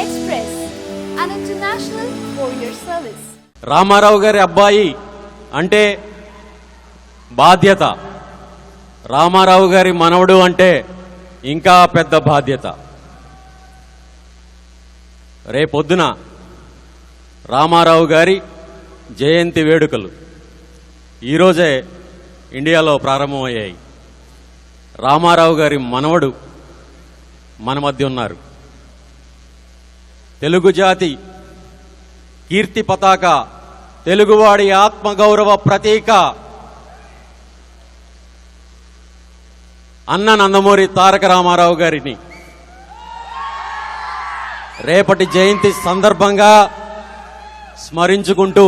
Express, an international courier service. Ramarao గారి అబ్బాయి అంటే బాధ్యత, రామారావు గారి మనవడు అంటే ఇంకా పెద్ద బాధ్యత. రేపొద్దున రామారావు గారి జయంతి వేడుకలు ఈరోజే ఇండియాలో ప్రారంభమయ్యాయి. రామారావు గారి మనవడు మన మధ్య ఉన్నారు. తెలుగు జాతి కీర్తి పతాక, తెలుగువాడి ఆత్మగౌరవ ప్రతీక అన్న నందమూరి తారక రామారావు గారిని రేపటి జయంతి సందర్భంగా స్మరించుకుంటూ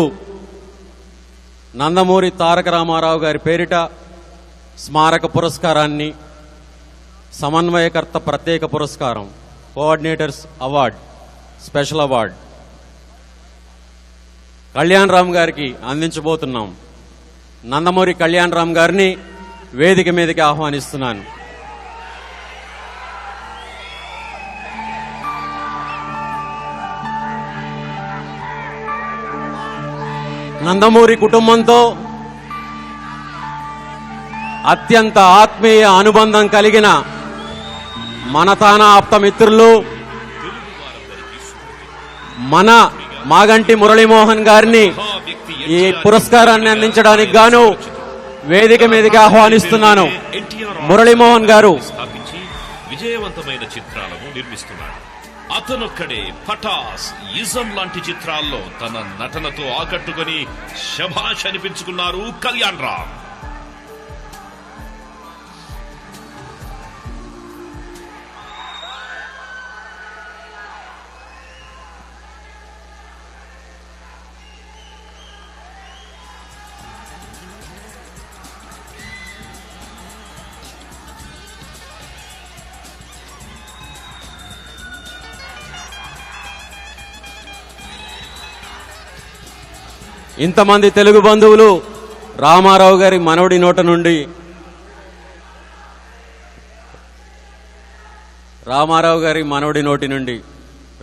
నందమూరి తారక రామారావు గారి పేరిట స్మారక పురస్కారాన్ని, సమన్వయకర్త ప్రత్యేక పురస్కారం, coordinators award, special award Kalyan Ram గారికి అందించబోతున్నాం. నందమూరి కళ్యాణ్ రామ్ గారిని వేదిక మీదకి ఆహ్వానిస్తున్నాను. నందమూరి కుటుంబంతో అత్యంత ఆత్మీయ అనుబంధం కలిగిన మన తానా ఆప్తమిత్రులు మన మాగంటి మురళీమోహన్ గారిని ఈ పురస్కారాన్ని అందించడానికి గాను వేదిక మీదకి ఆహ్వానిస్తున్నాను. మురళీమోహన్ గారు విజయవంతమైన చిత్రాలను నిర్మిస్తున్నాడు. అతనొక్కడే పటాస్, ఇజం లాంటి చిత్రాల్లో తన నటనతో ఆకట్టుకుని శభాష్ అనిపించుకున్నారు కళ్యాణ్ రామ్. ఇంతమంది తెలుగు బంధువులు రామారావు గారి మనవడి నోట నుండి నోటి నుండి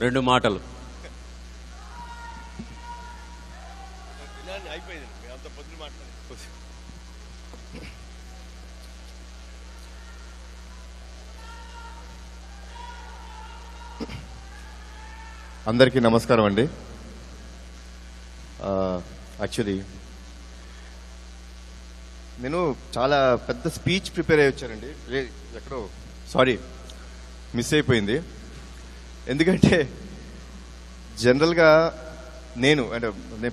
రెండు మాటలు. అందరికీ నమస్కారం అండి. యాక్చువల్లీ నేను చాలా పెద్ద స్పీచ్ ప్రిపేర్ అయ్యి వచ్చానండి. ఎక్కడో మిస్ అయిపోయింది. ఎందుకంటే జనరల్గా నేను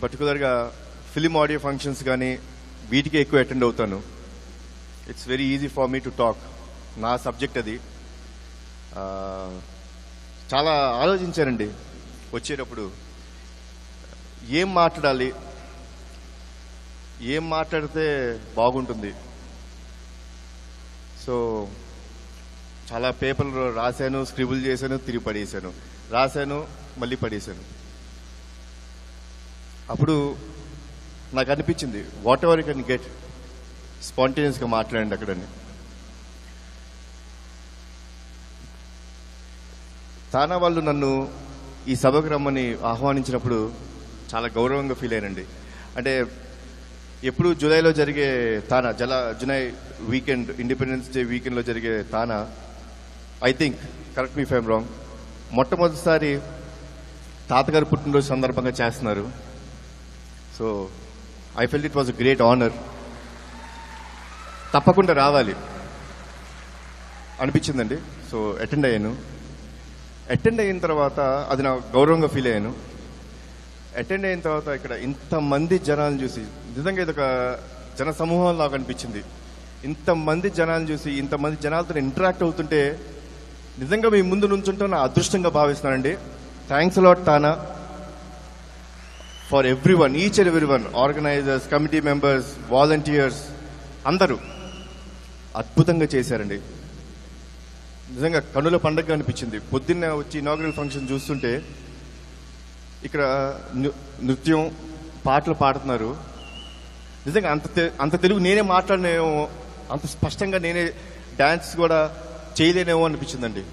పర్టికులర్గా ఫిలిం ఆడియో ఫంక్షన్స్ కానీ వీటికి ఎక్కువ అటెండ్ అవుతాను. It's very easy for me to talk. నా సబ్జెక్ట్ అది. చాలా ఆలోచించానండి వచ్చేటప్పుడు, ఏం మాట్లాడాలి, ఏం మాట్లాడితే బాగుంటుంది. సో చాలా పేపర్లు రాశాను, స్క్రిబుల్ చేశాను, తిరిగి పడేశాను, రాశాను, మళ్ళీ పడేశాను. అప్పుడు నాకు అనిపించింది, whatever you can get స్పాంటేనియస్గా మాట్లాడండి అక్కడని. తానా వాళ్ళు నన్ను ఈ సభకు రమ్మని ఆహ్వానించినప్పుడు చాలా గౌరవంగా ఫీల్ అయ్యానండి. అంటే ఎప్పుడు జూలైలో జరిగే TANA, July weekend, Independence Day వీకెండ్లో జరిగే TANA, I think, correct me if I'm wrong, మొట్టమొదటిసారి తాతగారు పుట్టినరోజు సందర్భంగా చేస్తున్నారు. So I felt it was a great honour. తప్పకుండా రావాలి అనిపించిందండి. సో అటెండ్ అయ్యాను. అటెండ్ అయిన తర్వాత అది నా గౌరవంగా ఫీల్ అయ్యాను. అటెండ్ అయిన తర్వాత ఇక్కడ ఇంతమంది జనాలను చూసి నిజంగా ఇది ఒక జన సమూహం లాగా అనిపించింది. ఇంతమంది జనాలను చూసి, ఇంతమంది జనాలతో ఇంటరాక్ట్ అవుతుంటే నిజంగా మీ ముందు నుంచుంటే నా అదృష్టంగా భావిస్తున్నానండి. Thanks a lot TANA for everyone, each and everyone, organisers, committee members, volunteers, అందరూ అద్భుతంగా చేశారండి. నిజంగా కనుల పండగగా అనిపించింది. పొద్దున్న వచ్చి ఇనాగ్రల్ ఫంక్షన్ చూస్తుంటే ఇక్కడ నృత్యం, పాటలు పాడుతున్నారు. నిజంగా అంత తెలుగు నేనే మాట్లాడినేమో, అంత స్పష్టంగా నేనే డాన్స్ కూడా చేయలేనేమో అనిపించిందండి.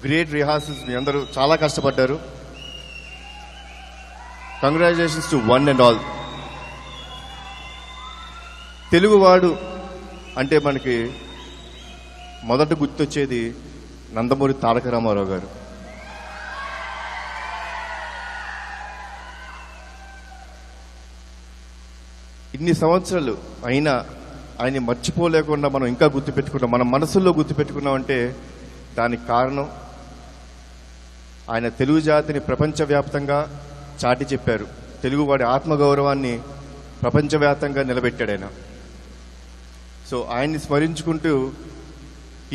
Great rehearsals. మీ అందరూ చాలా కష్టపడ్డారు. Congratulations to one and all. తెలుగువాడు అంటే మనకి మొదట గుర్తొచ్చేది నందమూరి తారక రామారావు గారు. ఇన్ని సంవత్సరాలు అయినా ఆయన్ని మర్చిపోలేకుండా మనం ఇంకా గుర్తుపెట్టుకున్నాం, మన మనసుల్లో గుర్తుపెట్టుకున్నామంటే దానికి కారణం ఆయన తెలుగు జాతిని ప్రపంచవ్యాప్తంగా చాటి చెప్పారు. తెలుగువాడి ఆత్మగౌరవాన్ని ప్రపంచవ్యాప్తంగా నిలబెట్టాడు ఆయన. సో ఆయన్ని స్మరించుకుంటూ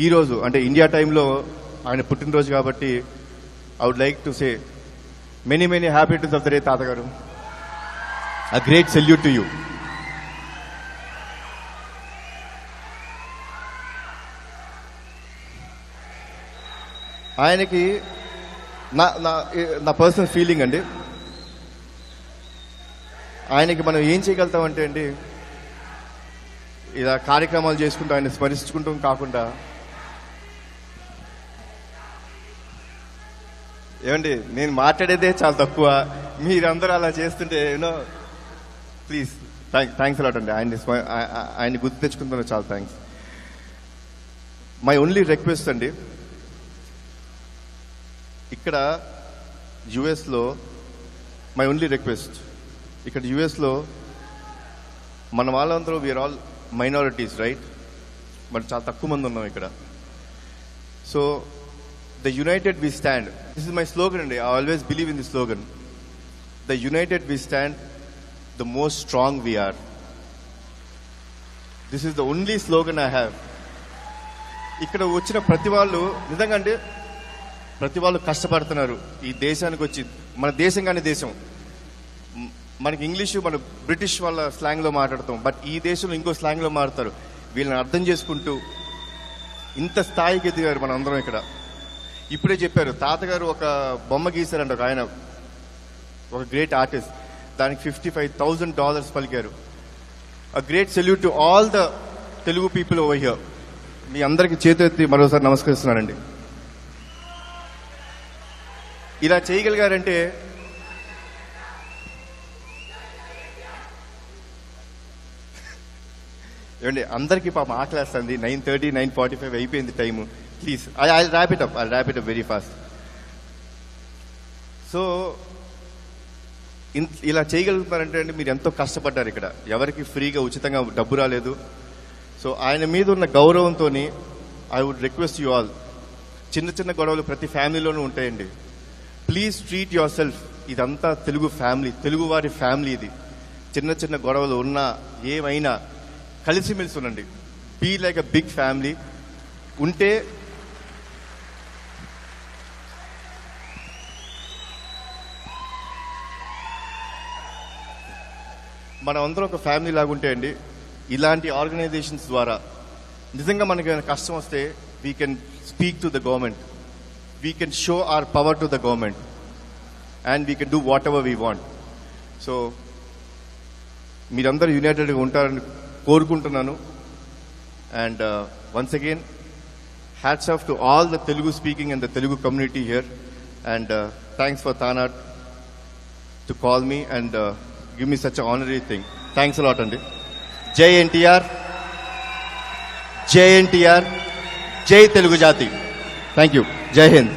ఈరోజు అంటే ఇండియా టైంలో ఆయన పుట్టినరోజు కాబట్టి I would like to say many many happy returns of the day తాతగారు. A great salute to you. ఆయనకి నా పర్సనల్ ఫీలింగ్ అండి, ఆయనకి మనం ఏం చేయగలుగుతామంటే అండి, ఇలా కార్యక్రమాలు చేసుకుంటూ ఆయన స్మరించుకుంటూ కాకుండా, ఏమండి నేను మాట్లాడేదే చాలా తక్కువ, మీరందరూ అలా చేస్తుంటే యూనో ప్లీజ్ థ్యాంక్స్ అలాట్ అండి. ఆయన్ని గుర్తు తెచ్చుకుంటున్నా, చాలా థ్యాంక్స్. మై ఓన్లీ రిక్వెస్ట్ అండి, ఇక్కడ యుఎస్లో మై ఓన్లీ రిక్వెస్ట్, ఇక్కడ యుఎస్లో మన వాళ్ళందరూ వీఆర్ ఆల్ మైనారిటీస్ రైట్, మనం చాలా తక్కువ మంది ఉన్నాం ఇక్కడ. So the united we stand, this is my slogan అండి. I always believe in the slogan, the united we stand, the most strong we are. This is the only slogan I have. ఇక్కడ వచ్చిన ప్రతి వాళ్ళు నిజంగా అంటే ప్రతి వాళ్ళు కష్టపడుతున్నారు ఈ దేశానికి వచ్చి. మన దేశం కానీ దేశం, మనకి ఇంగ్లీషు మన బ్రిటిష్ వాళ్ళ స్లాంగ్లో మాట్లాడతాం, బట్ ఈ దేశంలో ఇంకో స్లాంగ్లో మాట్లాడతారు. వీళ్ళని అర్థం చేసుకుంటూ ఇంత స్థాయికి ఎదిగారు మన అందరం ఇక్కడ. ఇప్పుడే చెప్పారు తాతగారు ఒక బొమ్మ గీశారంట, ఒక ఆయన ఒక గ్రేట్ ఆర్టిస్ట్, దానికి $55,000 పలికారు. A great salute to all the Telugu people over here. మీ అందరికీ చేతులెత్తి మరోసారి నమస్కరిస్తున్నానండి. ఇలా చేయగలిగారంటే ఏమండి అందరికీ పాపం ఆకలేస్తుంది. 9:30, 9:45 అయిపోయింది time. Please I wrap it up very fast. So ఇలా చేయగలుగుతారంటే అండి మీరు ఎంతో కష్టపడ్డారు. ఇక్కడ ఎవరికి ఫ్రీగా ఉచితంగా డబ్బు రాలేదు. సో ఆయన మీద ఉన్న గౌరవంతో I would request you all, చిన్న చిన్న గొడవలు ప్రతి ఫ్యామిలీలోనూ ఉంటాయండి. Please treat yourself. ఇదంతా తెలుగు ఫ్యామిలీ, తెలుగువారి ఫ్యామిలీ. ఇది చిన్న చిన్న గొడవలు ఉన్నా ఏమైనా కలిసిమెలిసి ఉండండి. Be like a big family. ఉంటే మనం అందరం ఒక ఫ్యామిలీ లాగుంటే అండి, ఇలాంటి ఆర్గనైజేషన్స్ ద్వారా నిజంగా మనకి ఏమైనా కష్టం వస్తే we can speak to the government, we can show our power to the government and we can do whatever we want. So మీరందరూ యునైటెడ్గా ఉంటారని కోరుకుంటున్నాను. And once again hats off to all the Telugu speaking and the Telugu community here. And thanks for TANA to call me and give me such honorary thing. Thanks a lot అండి. జై ఎన్టీఆర్, జై ఎన్టీఆర్, జై తెలుగు జాతి. Thank you. జై హింద్.